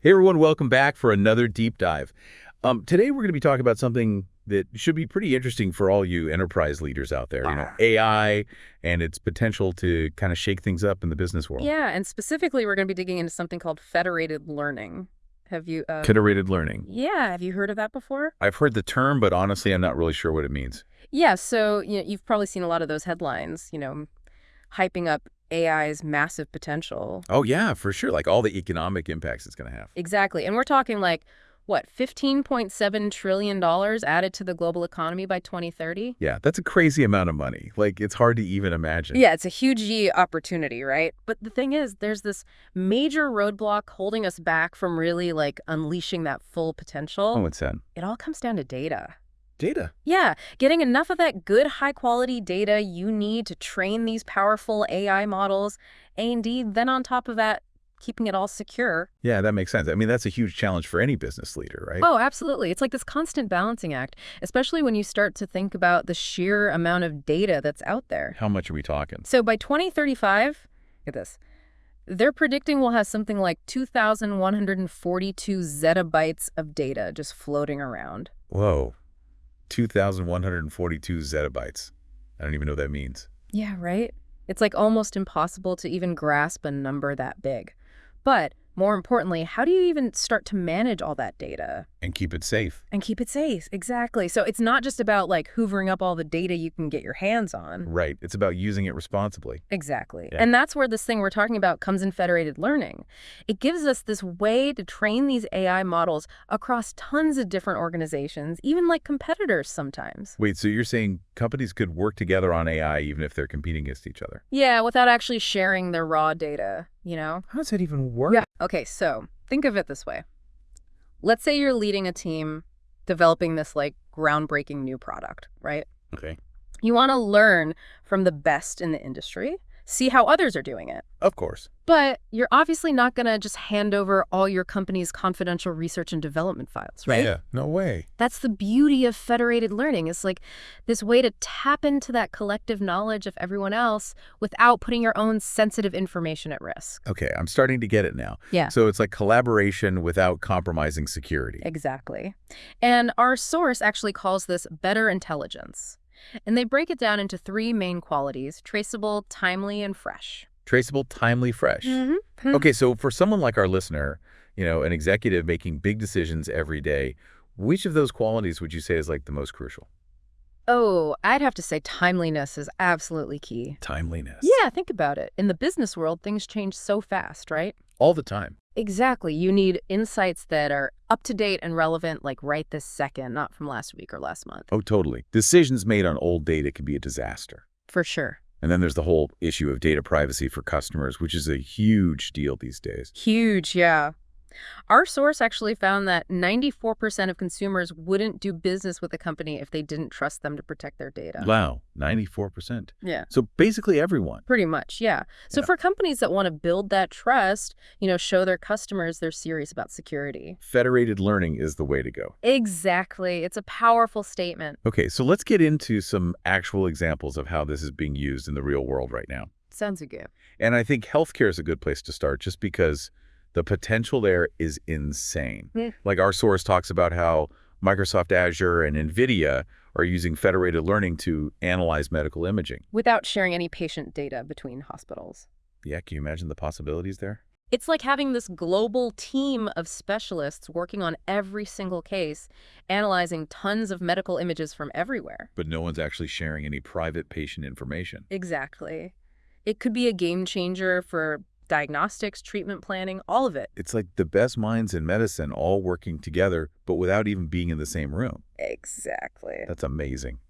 Hey everyone, welcome back for another deep dive. Today we're going to be talking about something that should be pretty interesting for all you enterprise leaders out there, AI and its potential to kind of shake things up in the business world. Yeah, and specifically we're going to be digging into something called federated learning. Have you Federated learning. Yeah, have you heard of that before? I've heard the term, but honestly, I'm not really sure what it means. Yeah, so you've probably seen a lot of those headlines, hyping up AI's massive potential. Oh yeah, for sure. Like all the economic impacts it's going to have. Exactly. And we're talking like, what, $15.7 trillion added to the global economy by 2030? Yeah, that's a crazy amount of money. Like, it's hard to even imagine. Yeah, it's a huge opportunity, right? But the thing is, there's this major roadblock holding us back from really, unleashing that full potential. Oh, what's that? It all comes down to data. Data. Yeah, getting enough of that good, high-quality data you need to train these powerful AI models, and indeed, then on top of that, keeping it all secure. Yeah, that makes sense. I mean, that's a huge challenge for any business leader, right? Oh, absolutely. It's like this constant balancing act, especially when you start to think about the sheer amount of data that's out there. How much are we talking? So by 2035, get this, they're predicting we'll have something like 2,142 zettabytes of data just floating around. Whoa. 2,142 zettabytes. I don't even know what that means. Yeah, right? It's like almost impossible to even grasp a number that big. But more importantly, how do you even start to manage all that data? And keep it safe. And keep it safe, exactly. So it's not just about hoovering up all the data you can get your hands on. Right. It's about using it responsibly. Exactly. Yeah. And that's where this thing we're talking about comes in federated learning. It gives us this way to train these AI models across tons of different organizations, even like competitors sometimes. Wait, so you're saying companies could work together on AI even if they're competing against each other? Yeah, without actually sharing their raw data, How does that even work? Yeah. Okay, so think of it this way. Let's say you're leading a team developing this groundbreaking new product, right? Okay. You want to learn from the best in the industry, see how others are doing it. Of course. But you're obviously not going to just hand over all your company's confidential research and development files, right? Yeah, no way. That's the beauty of federated learning. It's like this way to tap into that collective knowledge of everyone else without putting your own sensitive information at risk. Okay, I'm starting to get it now. Yeah. So it's like collaboration without compromising security. Exactly. And our source actually calls this better intelligence. And they break it down into three main qualities: traceable, timely, and fresh. Traceable, timely, fresh. Mm-hmm. Okay, so for someone like our listener, an executive making big decisions every day, which of those qualities would you say is the most crucial? Oh, I'd have to say timeliness is absolutely key. Timeliness. Yeah, think about it. In the business world, things change so fast, right? All the time. Exactly. You need insights that are up to date and relevant, right this second, not from last week or last month. Oh, totally. Decisions made on old data can be a disaster. For sure. And then there's the whole issue of data privacy for customers, which is a huge deal these days. Huge, yeah. Our source actually found that 94% of consumers wouldn't do business with a company if they didn't trust them to protect their data. Wow, 94%. Yeah. So basically everyone. Pretty much, yeah. So for companies that want to build that trust, show their customers they're serious about security. Federated learning is the way to go. Exactly. It's a powerful statement. Okay, so let's get into some actual examples of how this is being used in the real world right now. Sounds good. And I think healthcare is a good place to start just because the potential there is insane. Like our source talks about how Microsoft Azure and NVIDIA are using federated learning to analyze medical imaging. Without sharing any patient data between hospitals. Yeah, can you imagine the possibilities there? It's like having this global team of specialists working on every single case, analyzing tons of medical images from everywhere. But no one's actually sharing any private patient information. Exactly. It could be a game changer for diagnostics, treatment planning, all of it. It's like the best minds in medicine all working together, but without even being in the same room. Exactly. That's amazing.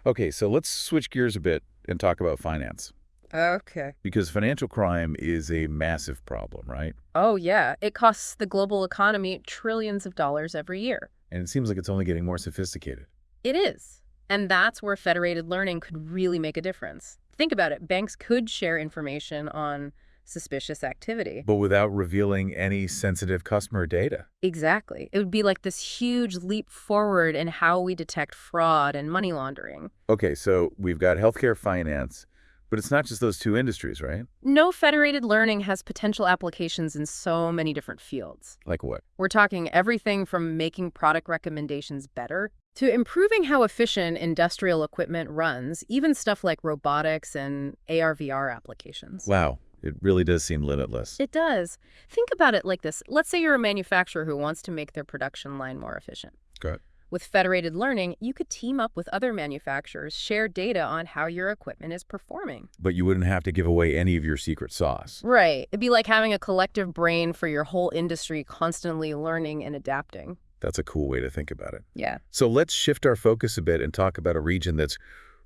Okay, so let's switch gears a bit and talk about finance. Okay. Because financial crime is a massive problem, right? Oh, yeah. It costs the global economy trillions of dollars every year. And it seems like it's only getting more sophisticated. It is. And that's where federated learning could really make a difference. Think about it. Banks could share information on suspicious activity. But without revealing any sensitive customer data. Exactly. It would be like this huge leap forward in how we detect fraud and money laundering. Okay, so we've got healthcare finance, But it's not just those two industries, right? No, federated learning has potential applications in so many different fields. Like what? We're talking everything from making product recommendations better to improving how efficient industrial equipment runs, even stuff like robotics and AR/VR applications. Wow, it really does seem limitless. It does. Think about it like this. Let's say you're a manufacturer who wants to make their production line more efficient. Good. With federated learning, you could team up with other manufacturers, share data on how your equipment is performing. But you wouldn't have to give away any of your secret sauce. Right. It'd be like having a collective brain for your whole industry constantly learning and adapting. That's a cool way to think about it. Yeah. So let's shift our focus a bit and talk about a region that's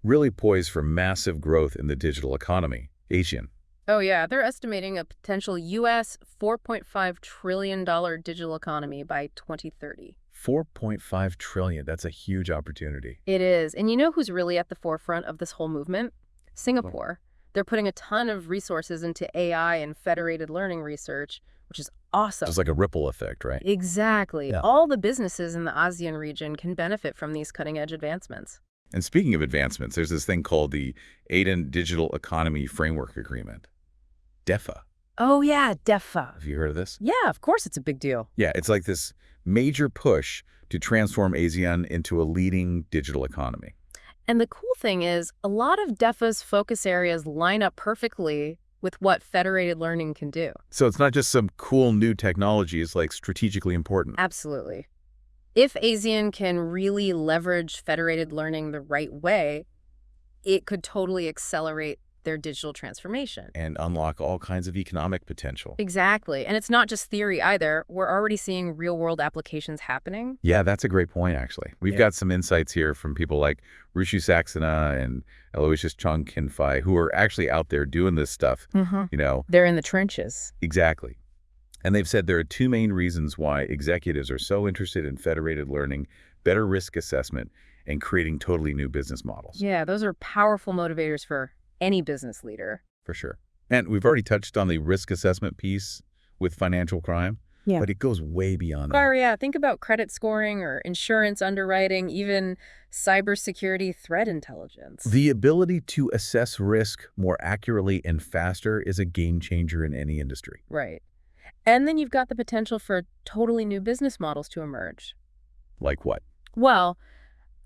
really poised for massive growth in the digital economy, ASEAN. Oh, yeah. They're estimating a potential U.S. $4.5 trillion digital economy by 2030. 4.5 trillion. That's a huge opportunity. It is. And you know who's really at the forefront of this whole movement? Singapore. They're putting a ton of resources into AI and federated learning research, which is awesome. It's like a ripple effect, right? Exactly. Yeah. All the businesses in the ASEAN region can benefit from these cutting-edge advancements. And speaking of advancements, there's this thing called the ASEAN Digital Economy Framework Agreement, Defa. Oh, yeah, Defa. Have you heard of this? Yeah, of course it's a big deal. Yeah, it's like this major push to transform ASEAN into a leading digital economy. And the cool thing is, a lot of Defa's focus areas line up perfectly with what federated learning can do. So it's not just some cool new technology, it's like strategically important. Absolutely. If ASEAN can really leverage federated learning the right way, it could totally accelerate their digital transformation. And unlock all kinds of economic potential. Exactly. And it's not just theory either. We're already seeing real-world applications happening. Yeah, that's a great point, actually. We've got some insights here from people like Rushu Saxena and Aloysius Chung Kinfai, who are actually out there doing this stuff, you know. They're in the trenches. Exactly. And they've said there are two main reasons why executives are so interested in federated learning, better risk assessment, and creating totally new business models. Yeah, those are powerful motivators for any business leader. For sure. And we've already touched on the risk assessment piece with financial crime, but it goes way beyond that. Yeah, think about credit scoring or insurance underwriting, even cybersecurity threat intelligence. The ability to assess risk more accurately and faster is a game changer in any industry. Right. And then you've got the potential for totally new business models to emerge. Like what? Well,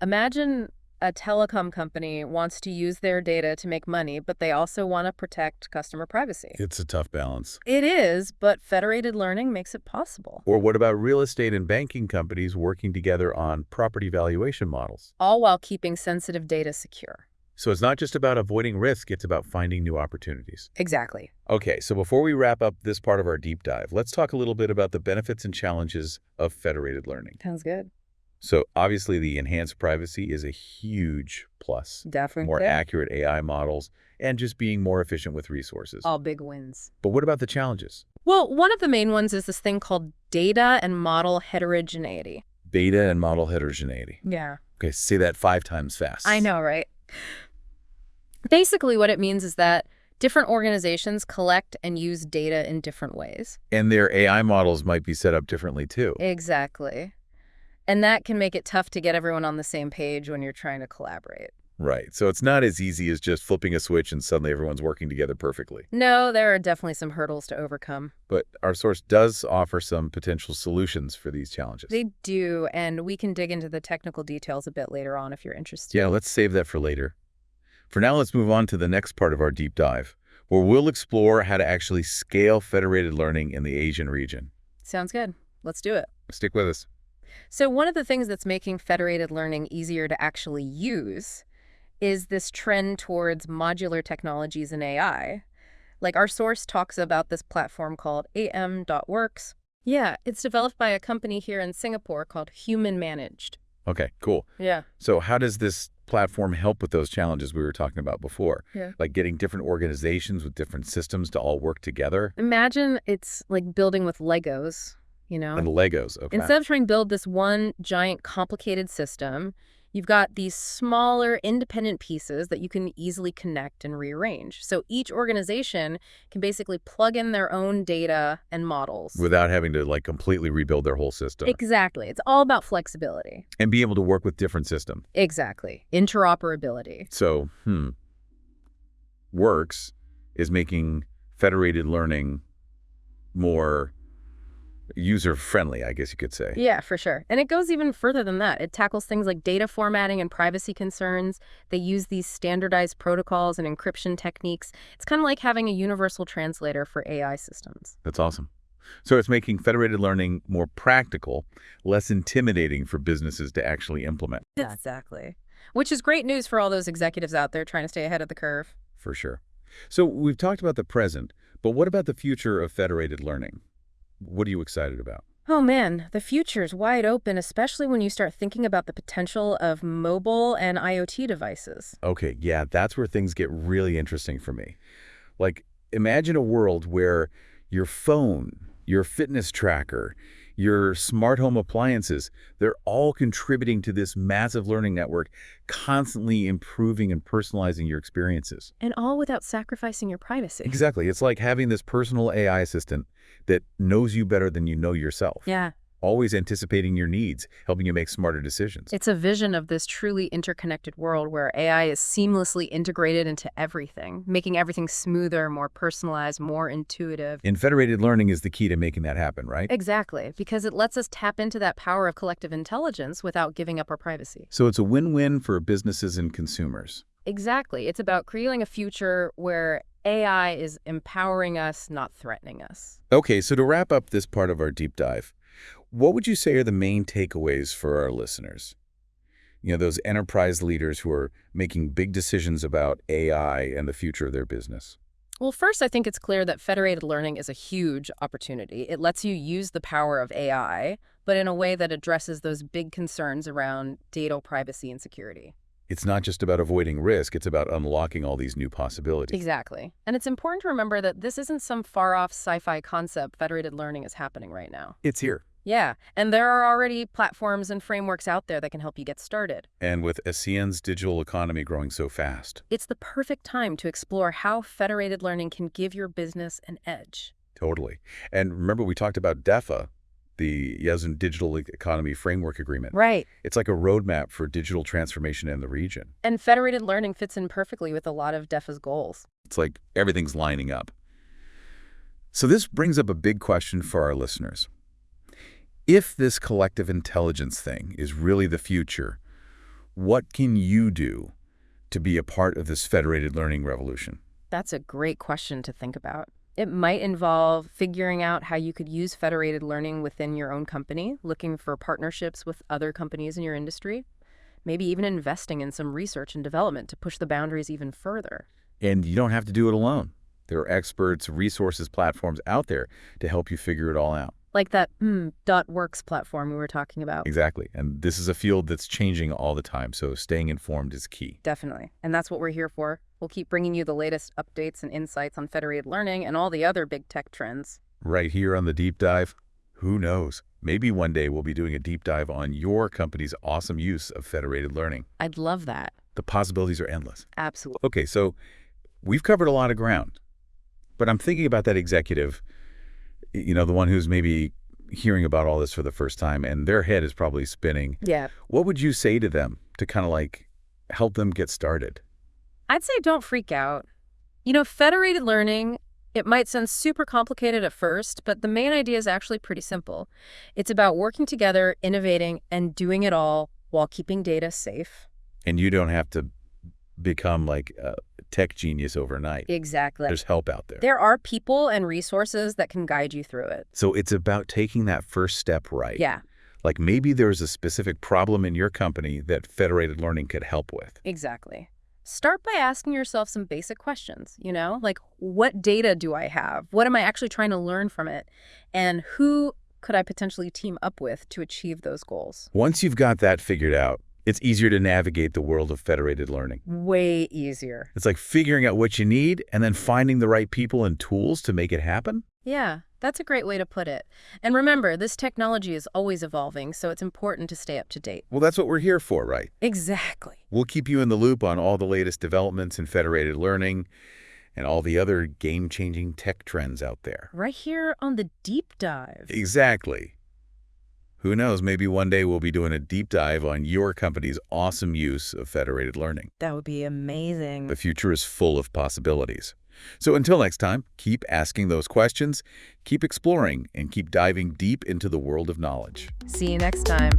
imagine a telecom company wants to use their data to make money, but they also want to protect customer privacy. It's a tough balance. It is, but federated learning makes it possible. Or what about real estate and banking companies working together on property valuation models? All while keeping sensitive data secure. So it's not just about avoiding risk, it's about finding new opportunities. Exactly. Okay, so before we wrap up this part of our deep dive, let's talk a little bit about the benefits and challenges of federated learning. Sounds good. So obviously the enhanced privacy is a huge plus. Definitely. More accurate AI models and just being more efficient with resources. All big wins. But what about the challenges? Well, one of the main ones is this thing called data and model heterogeneity. Data and model heterogeneity. Yeah. Okay, say that 5 times fast. I know, right? Basically, what it means is that different organizations collect and use data in different ways. And their AI models might be set up differently too. Exactly. And that can make it tough to get everyone on the same page when you're trying to collaborate. Right. So it's not as easy as just flipping a switch and suddenly everyone's working together perfectly. No, there are definitely some hurdles to overcome. But our source does offer some potential solutions for these challenges. They do, and we can dig into the technical details a bit later on if you're interested. Yeah, let's save that for later. For now, let's move on to the next part of our deep dive, where we'll explore how to actually scale federated learning in the Asian region. Sounds good. Let's do it. Stick with us. So one of the things that's making federated learning easier to actually use is this trend towards modular technologies in AI. Like our source talks about this platform called am.works. Yeah, it's developed by a company here in Singapore called Human Managed. Okay, cool. Yeah. So how does this platform help with those challenges we were talking about before? Yeah. Like getting different organizations with different systems to all work together? Imagine it's like building with Legos, you know? And Legos, okay. Instead of trying to build this one giant complicated system, you've got these smaller independent pieces that you can easily connect and rearrange. So each organization can basically plug in their own data and models. Without having to like completely rebuild their whole system. Exactly. It's all about flexibility. And be able to work with different systems. Exactly. Interoperability. So, works is making federated learning more user-friendly, I guess you could say. Yeah, for sure. And it goes even further than that. It tackles things like data formatting and privacy concerns. They use these standardized protocols and encryption techniques. It's kind of like having a universal translator for AI systems. That's awesome. So it's making federated learning more practical, less intimidating for businesses to actually implement. Exactly. Which is great news for all those executives out there trying to stay ahead of the curve. For sure. So we've talked about the present, but what about the future of federated learning? What are you excited about? Oh man, the future's wide open, especially when you start thinking about the potential of mobile and IoT devices. Okay, yeah, that's where things get really interesting for me. Like, imagine a world where your phone, your fitness tracker, your smart home appliances, they're all contributing to this massive learning network, constantly improving and personalizing your experiences. And all without sacrificing your privacy. Exactly. It's like having this personal AI assistant that knows you better than you know yourself. Yeah. Always anticipating your needs, helping you make smarter decisions. It's a vision of this truly interconnected world where AI is seamlessly integrated into everything, making everything smoother, more personalized, more intuitive. And federated learning is the key to making that happen, right? Exactly, because it lets us tap into that power of collective intelligence without giving up our privacy. So it's a win-win for businesses and consumers. Exactly. It's about creating a future where AI is empowering us, not threatening us. Okay, so to wrap up this part of our deep dive, what would you say are the main takeaways for our listeners? You know, those enterprise leaders who are making big decisions about AI and the future of their business. Well, first, I think it's clear that federated learning is a huge opportunity. It lets you use the power of AI, but in a way that addresses those big concerns around data privacy and security. It's not just about avoiding risk, it's about unlocking all these new possibilities. Exactly. And it's important to remember that this isn't some far-off sci-fi concept. Federated learning is happening right now. It's here. Yeah, and there are already platforms and frameworks out there that can help you get started. And with ASEAN's digital economy growing so fast. It's the perfect time to explore how federated learning can give your business an edge. Totally. And remember, we talked about Defa, the ASEAN Digital Economy Framework Agreement. Right. It's like a roadmap for digital transformation in the region. And federated learning fits in perfectly with a lot of Defa's goals. It's like everything's lining up. So this brings up a big question for our listeners. If this collective intelligence thing is really the future, what can you do to be a part of this federated learning revolution? That's a great question to think about. It might involve figuring out how you could use federated learning within your own company, looking for partnerships with other companies in your industry, maybe even investing in some research and development to push the boundaries even further. And you don't have to do it alone. There are experts, resources, platforms out there to help you figure it all out. Like that .works platform we were talking about. Exactly. And this is a field that's changing all the time, so staying informed is key. Definitely. And that's what we're here for. We'll keep bringing you the latest updates and insights on federated learning and all the other big tech trends. Right here on the Deep Dive. Who knows? Maybe one day we'll be doing a deep dive on your company's awesome use of federated learning. I'd love that. The possibilities are endless. Absolutely. Okay, so we've covered a lot of ground, but I'm thinking about that executive, you know, the one who's maybe hearing about all this for the first time and their head is probably spinning. Yeah. What would you say to them to kind of like help them get started? I'd say don't freak out. You know, federated learning, it might sound super complicated at first, but the main idea is actually pretty simple. It's about working together, innovating, and doing it all while keeping data safe. And you don't have to become like a tech genius overnight. Exactly. There's help out there. There are people and resources that can guide you through it. So it's about taking that first step right. Yeah. Like maybe there's a specific problem in your company that federated learning could help with. Exactly. Start by asking yourself some basic questions, you know, like what data do I have? What am I actually trying to learn from it? And who could I potentially team up with to achieve those goals? Once you've got that figured out, it's easier to navigate the world of federated learning. Way easier. It's like figuring out what you need and then finding the right people and tools to make it happen. Yeah, that's a great way to put it. And remember, this technology is always evolving, so it's important to stay up to date. Well, that's what we're here for, right? Exactly. We'll keep you in the loop on all the latest developments in federated learning and all the other game-changing tech trends out there. Right here on the Deep Dive. Exactly. Who knows, maybe one day we'll be doing a deep dive on your company's awesome use of federated learning. That would be amazing. The future is full of possibilities. So until next time, keep asking those questions, keep exploring, and keep diving deep into the world of knowledge. See you next time.